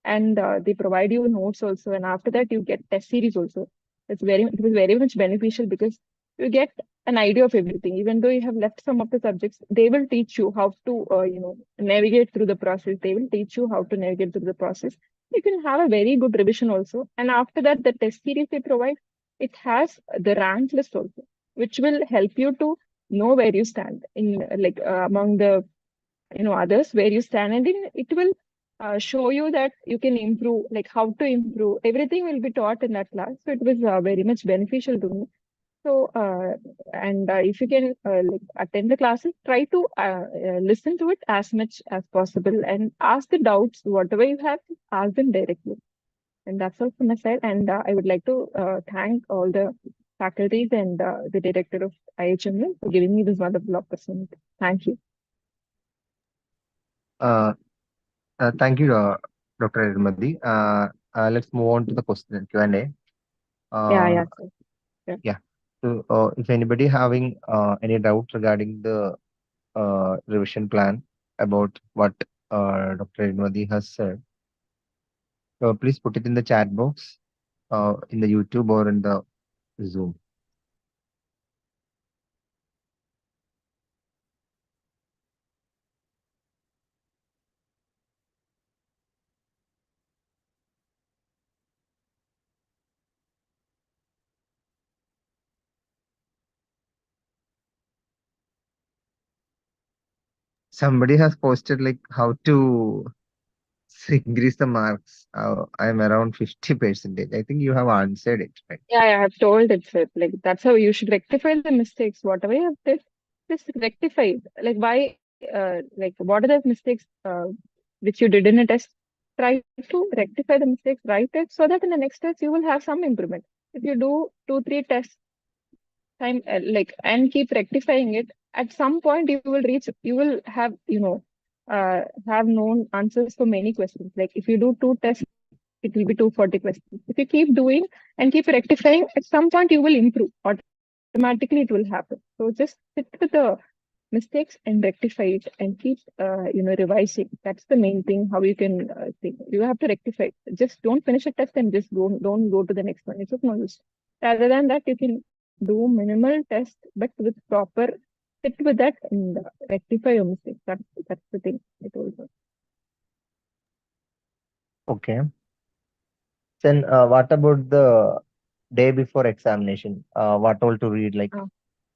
and they provide you notes also. And after that, you get test series also. It was very much beneficial because you get an idea of everything. Even though you have left some of the subjects, they will teach you how to navigate through the process. They will teach you how to navigate through the process. You can have a very good revision also. And after that, the test series they provide, it has the rank list also, which will help you to know where you stand in among the others, where you stand, and then it will show you that you can improve, like how to improve. Everything will be taught in that class. So it was very much beneficial to me. So, if you can attend the classes, try to listen to it as much as possible and ask the doubts, whatever you have, ask them directly. And that's all from my side. And I would like to thank all the faculties and the director of IHMA for giving me this wonderful opportunity. Thank you. Thank you, Dr. EZHILMATHI. Let's move on to the question Q&A. Yeah. Yeah. So, if anybody having any doubt regarding the revision plan about what Dr. EZHILMATHI has said, please put it in the chat box, in the YouTube or in the Zoom. Somebody has posted like how to increase the marks. I'm around 50%. I think you have answered it, right? Yeah, I have told it, sir. Like that's how you should rectify the mistakes. Whatever you have did, just rectify it. Like why, what are the mistakes which you did in a test? Try to rectify the mistakes, write it, so that in the next test you will have some improvement. If you do 2-3 tests time, and keep rectifying it, at some point you will have have known answers for many questions. Like if you do 2 tests, it will be 240 questions. If you keep doing and keep rectifying, at some point you will improve. Automatically it will happen. So just sit with the mistakes and rectify it and keep revising. That's the main thing. How you can think. You have to rectify. Just don't finish a test and just don't go to the next one. It's of no use. Rather than that, you can do minimal test, but with proper sit with that and rectify your mistakes. That's the thing I told you. Okay. Then what about the day before examination? What all to read, like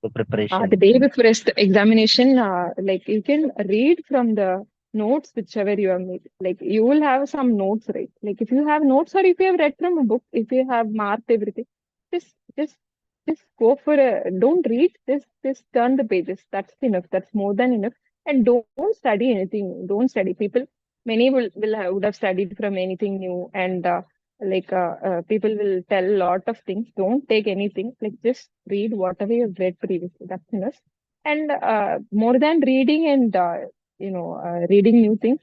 the preparation? The day before examination, like you can read from the notes whichever you have made. Like you will have some notes, right? Like if you have notes or if you have read from a book, if you have marked everything, just go for don't read, just turn the pages. That's enough. That's more than enough. And don't study anything. Don't study. Many would have studied from anything new, and people will tell a lot of things. Don't take anything. Like just read whatever you've read previously. That's enough. And more than reading and reading new things.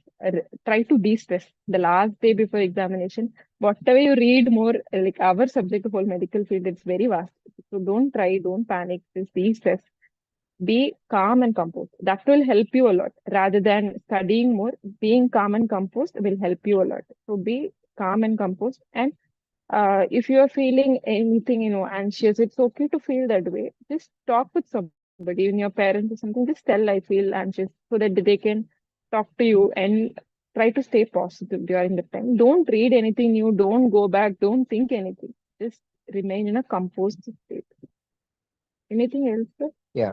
Try to de-stress the last day before examination. Whatever you read more, like our subject of whole medical field, it's very vast. So don't panic, just de-stress. Be calm and composed. That will help you a lot. Rather than studying more, being calm and composed will help you a lot. So be calm and composed. And if you are feeling anything, anxious, it's okay to feel that way. Just talk with somebody, even your parents or something. Just tell, I feel anxious, so that they can talk to you and try to stay positive during the time. Don't read anything new. Don't go back. Don't think anything. Just remain in a composed state. Anything else, sir? Yeah.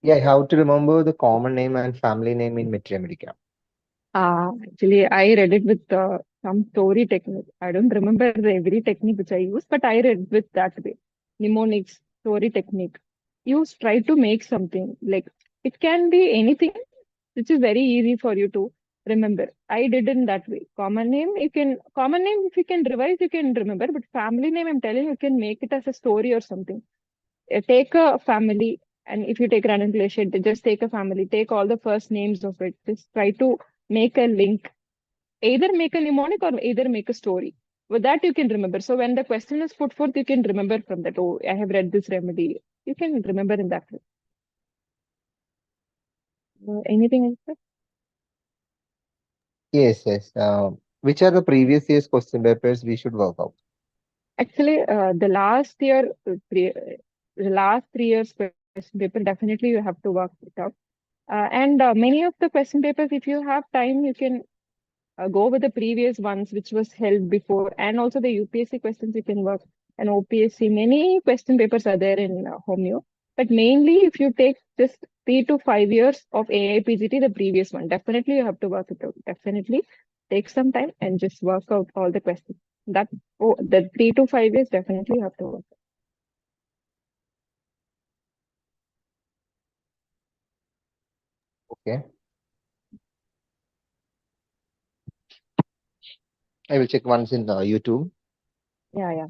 Yeah, how to remember the common name and family name in Metria Medica. Actually, I read it with some story technique. I don't remember every technique which I use, but I read with that way. Mnemonics, story technique. You try to make something like it can be anything which is very easy for you to remember. I did in that way. Common name, if you can revise, you can remember, but family name, I'm telling you, you can make it as a story or something. Take a family, and if you take random relation, just take a family, take all the first names of it. Just try to make a link, either make a mnemonic or either make a story. With that, you can remember. So when the question is put forth, you can remember from that. Oh, I have read this remedy. You can remember in that way. Anything else, sir? Yes, yes. Which are the previous year's question papers we should work out? Actually, the last 3 years question paper, definitely you have to work it out. And many of the question papers, if you have time, you can go with the previous ones which was held before, and also the UPSC questions you can work, and OPSC. Many question papers are there in Homeo, but mainly if you take just 3 to 5 years of AIPGT, the previous one, definitely you have to work it out. Definitely take some time and just work out all the questions. The 3 to 5 years, definitely you have to work. Okay. I will check once in YouTube. Yeah.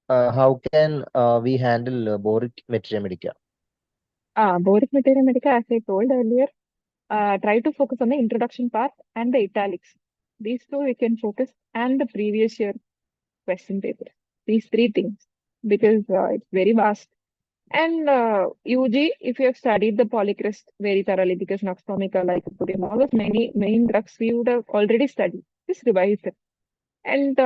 How can we handle Boric Metria Medica? Boric Material Medica, as I told earlier, try to focus on the introduction part and the italics. These two we can focus, and the previous year question paper. These three things, because it's very vast. And UG, if you have studied the polycrest very thoroughly, because noxomica, lycopodium, all those many main drugs we would have already studied. Just revise it. And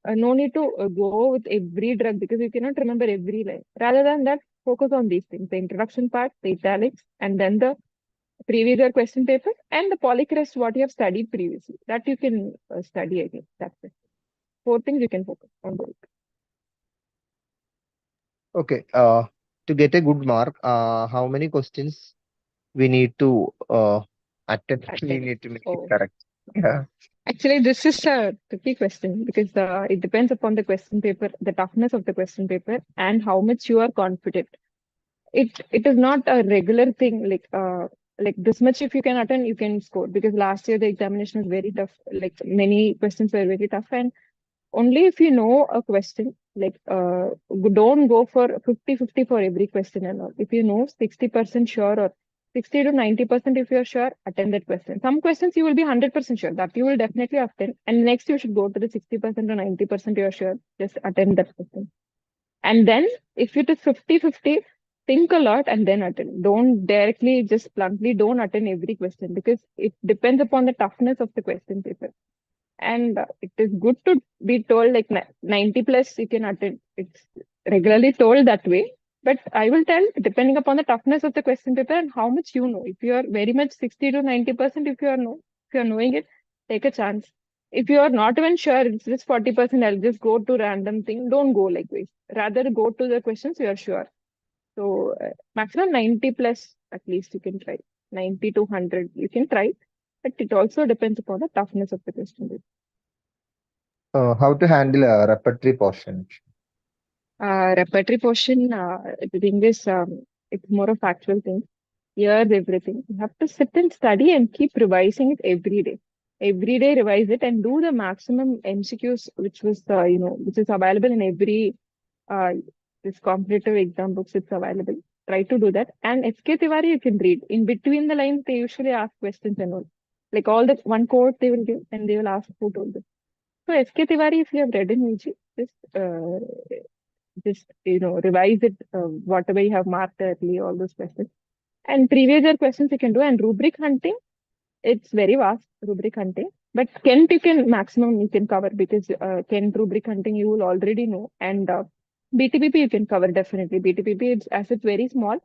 no need to go with every drug, because you cannot remember every line. Rather than that, focus on these things: the introduction part, the italics, and then the previous year question paper, and the polycrest what you have studied previously. That you can study again. That's it. 4 things you can focus on. Okay. To get a good mark, how many questions we need to attempt? We need to make it Oh. correct. Yeah. Actually, this is a tricky question, because it depends upon the question paper, the toughness of the question paper, and how much you are confident. It is not a regular thing, like this much if you can attend, you can score, because last year the examination was very tough. Like many questions were very tough, and only if you know a question, don't go for 50-50 for every question and all. If you know 60% sure, or 60 to 90% if you're sure, attend that question. Some questions you will be 100% sure, that you will definitely attend. And next you should go to the 60% or 90% you're sure, just attend that question. And then if it is 50-50, think a lot and then attend. Don't directly, just bluntly, don't attend every question, because it depends upon the toughness of the question paper. And it is good to be told like 90 plus you can attend. It's regularly told that way. But I will tell, depending upon the toughness of the question paper and how much you know. If you are very much 60 to 90%, if you are knowing it, take a chance. If you are not even sure, it's just 40%, I'll just go to random thing. Don't go like this. Rather go to the questions you are sure. So maximum 90 plus, at least you can try. 90 to 100, you can try. But it also depends upon the toughness of the question paper. How to handle a repertory portion? Repertory portion, the thing is, it's more of factual thing. years, everything. You have to sit and study and keep revising it every day. Every day, revise it and do the maximum MCQs, which was, which is available in every uh, this competitive exam books. It's available. Try to do that. And SK Tiwari, you can read. In between the lines, they usually ask questions and all. Like all the one quote they will give and they will ask who told them. So SK Tiwari, if you have read in UG, just revise it, whatever you have marked earlier, all those questions. And previous year questions you can do. And rubric hunting, it's very vast, rubric hunting. But Kent you can maximum you can cover because Kent rubric hunting you will already know. And BTPP you can cover definitely. BTPP, as it's very small,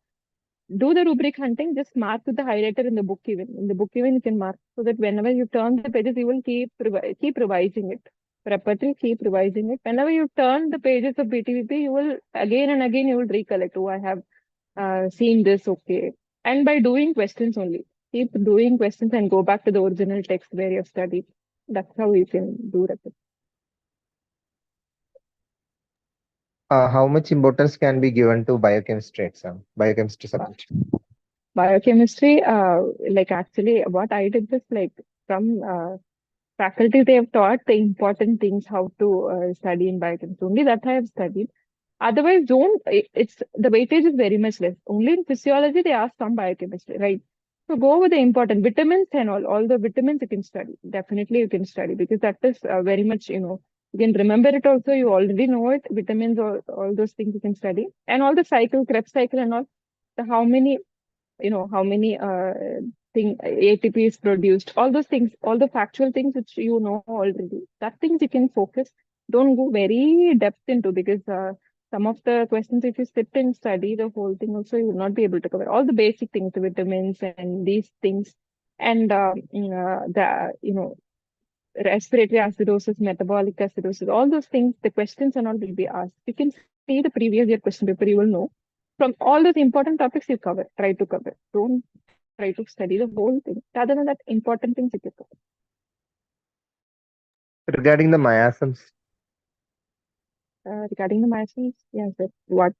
do the rubric hunting, just mark with the highlighter in the book even. In the book even you can mark so that whenever you turn the pages, you will keep revising it. Repertory, keep revising it. Whenever you turn the pages of BTPP, you will again and again you will recollect, oh, I have seen this, okay. And by doing questions only, keep doing questions and go back to the original text where you have studied. That's how you can do that. How much importance can be given to biochemistry exam, biochemistry subject? Biochemistry, like actually what I did was like from faculty, they have taught the important things, how to study in biochemistry. Only that I have studied. Otherwise, it's the weightage is very much less. Only in physiology, they ask some biochemistry, right? So go with the important vitamins and all the vitamins you can study. Definitely you can study because that is very much, you can remember it also. You already know it. Vitamins, all those things you can study. And all the cycle, Krebs cycle and all, how many ATP is produced, all those things, all the factual things which you know already. That things you can focus. Don't go very depth into because some of the questions, if you sit and study the whole thing, also you will not be able to cover all the basic things, the vitamins and these things, and respiratory acidosis, metabolic acidosis, all those things. The questions and all will be asked. You can see the previous year question paper. You will know from all those important topics you cover. Try to cover. Don't try to study the whole thing. Other than that, important things you can cover. Regarding the miasms, Regarding the miasms, yes, what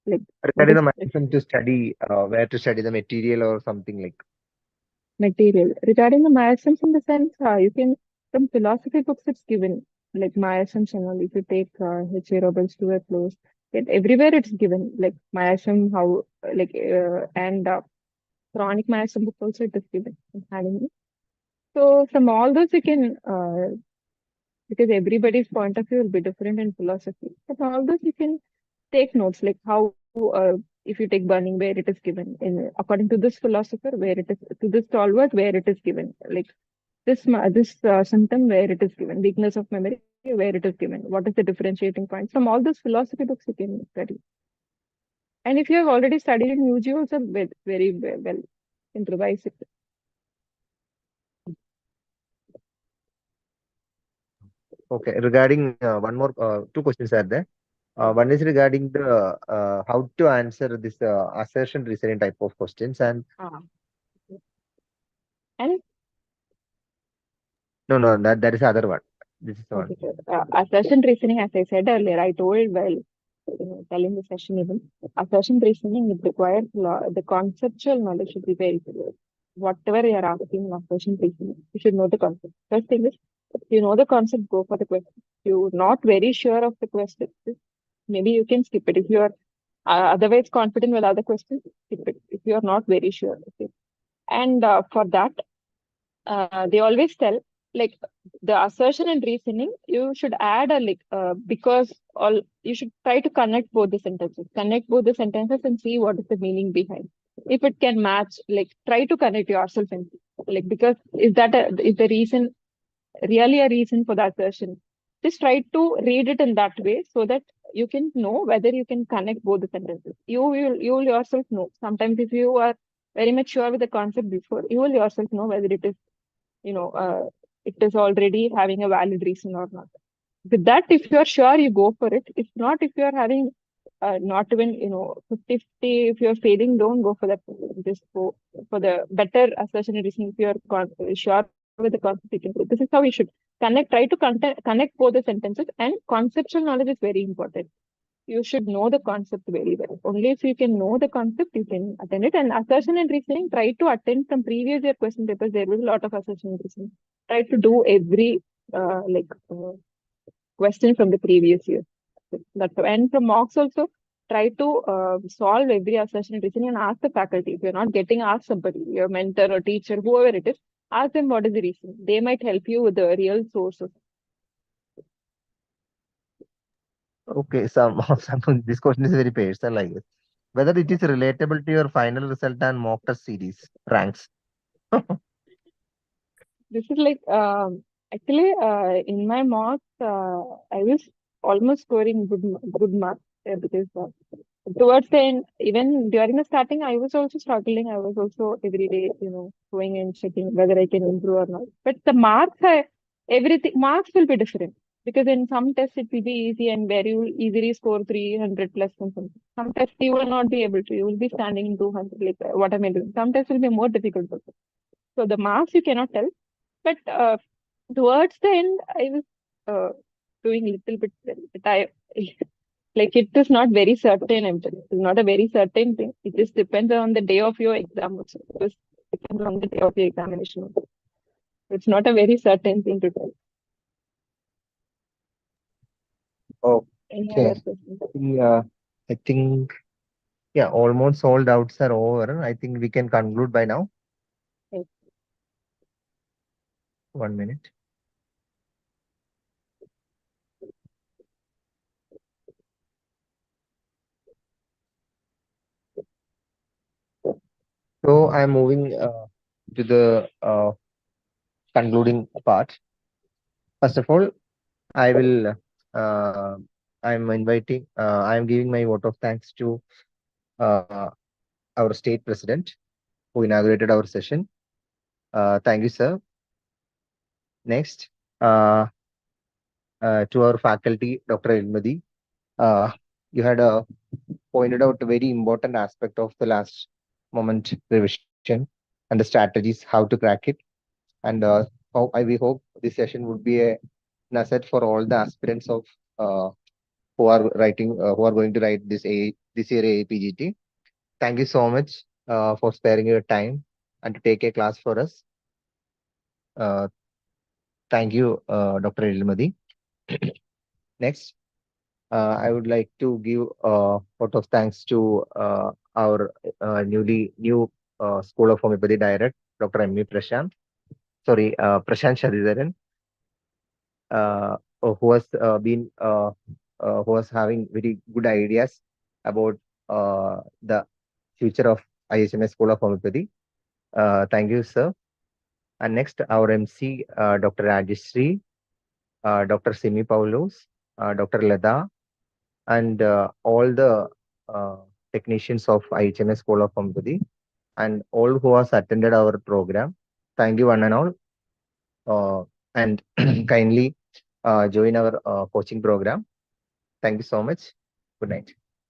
like regarding the what is miasm to study, where to study the material or something like. material? Regarding the miasms, in the sense, you can from philosophy books it's given like miasms and all. If you take H.A. Roberts to a close, everywhere it's given like miasm, how and chronic miasm book also it is given in having it. So from all those you can because everybody's point of view will be different in philosophy. But all those you can take notes like how if you take burning where it is given in according to this philosopher where it is to this stalwart where it is given like this symptom where it is given weakness of memory where it is given what is the differentiating point from all those philosophy books you can study. And if you have already studied in UG also very well and revise it. Okay, regarding one more, two questions are there. One is regarding the how to answer this assertion reasoning type of questions, and And no, that is the other one. This is the one. okay, sir. Assertion reasoning, as I said earlier, I told well, telling the session even, assertion reasoning it requires the conceptual knowledge should be very clear. Whatever you are asking in assertion reasoning, you should know the concept. First thing is, if you know the concept, go for the question. If you're not very sure of the question, maybe you can skip it. If you are otherwise confident with other questions, skip it. If you are not very sure. Okay. And for that, they always tell like the assertion and reasoning you should add a because all you should try to connect both the sentences and see what is the meaning behind. If it can match, like try to connect yourself and like because is the reason really a reason for the assertion? Just try to read it in that way so that you can know whether you can connect both the sentences. You will yourself know. Sometimes if you are very much sure with the concept before, you will yourself know whether it is it is already having a valid reason or not. With that, if you are sure, you go for it. If not, if you are having not even 50-50, if you are failing, don't go for that. Just go for the better assertion and reasoning. If you are sure with the concept, you can do. This is how we should connect. Try to connect both the sentences, and conceptual knowledge is very important. you should know the concept very well. Only if you can know the concept, you can attend it. And assertion and reasoning, try to attend from previous year question papers. There will be a lot of assertion and reasoning. Try to do every question from the previous year. That's and from mocks also, try to solve every assertion and reasoning and ask the faculty. If you're not getting, ask somebody, your mentor or teacher, whoever it is, ask them what is the reason. They might help you with the real sources. Okay, this question is very personal, I guess. Whether it is relatable to your final result and mock test series ranks. This is like actually in my mocks, I was almost scoring good marks because towards the end, even during the starting, I was also struggling. I was also every day, going and checking whether I can improve or not. But the marks, everything marks will be different because in some tests it will be easy and where you will easily score 300 plus and something. Some tests you will not be able to. You will be standing in 200. Like what am I doing? Some tests will be more difficult. Also. So the marks you cannot tell. But towards the end, I was doing little bit well. But I like it is not very certain. It is not a very certain thing. It just depends on the day of your exam. Also. It just depends on the day of your examination. Also. It's not a very certain thing to tell. Any Okay. other questions? I think, yeah, almost all doubts are over. I think we can conclude by now. Yes. 1 minute. So I'm moving to the concluding part. First of all, I will. I'm giving my vote of thanks to our state president who inaugurated our session. Thank you, sir. Next, to our faculty, Dr. Ilmadi, you had pointed out a very important aspect of the last moment revision and the strategies how to crack it. And we hope this session would be an asset for all the aspirants of who are going to write this year AIAPGT. Thank you so much for sparing your time and to take a class for us. Thank you, Dr. Ilmadi. Next, I would like to give a vote of thanks to our new School of Homeopathy Director, Dr. M.E. Prashant. Sorry, Prashant Shadidharan, who has who was having very good ideas about the future of IHMS School of Homeopathy. Thank you, sir. And next, our MC, Dr. Rajeshri, Dr. Simi Paulos, Dr. Lada, and all the technicians of IHMS School of Homeopathy, and all who has attended our program. Thank you, one and all. And kindly join our coaching program. Thank you so much. Good night.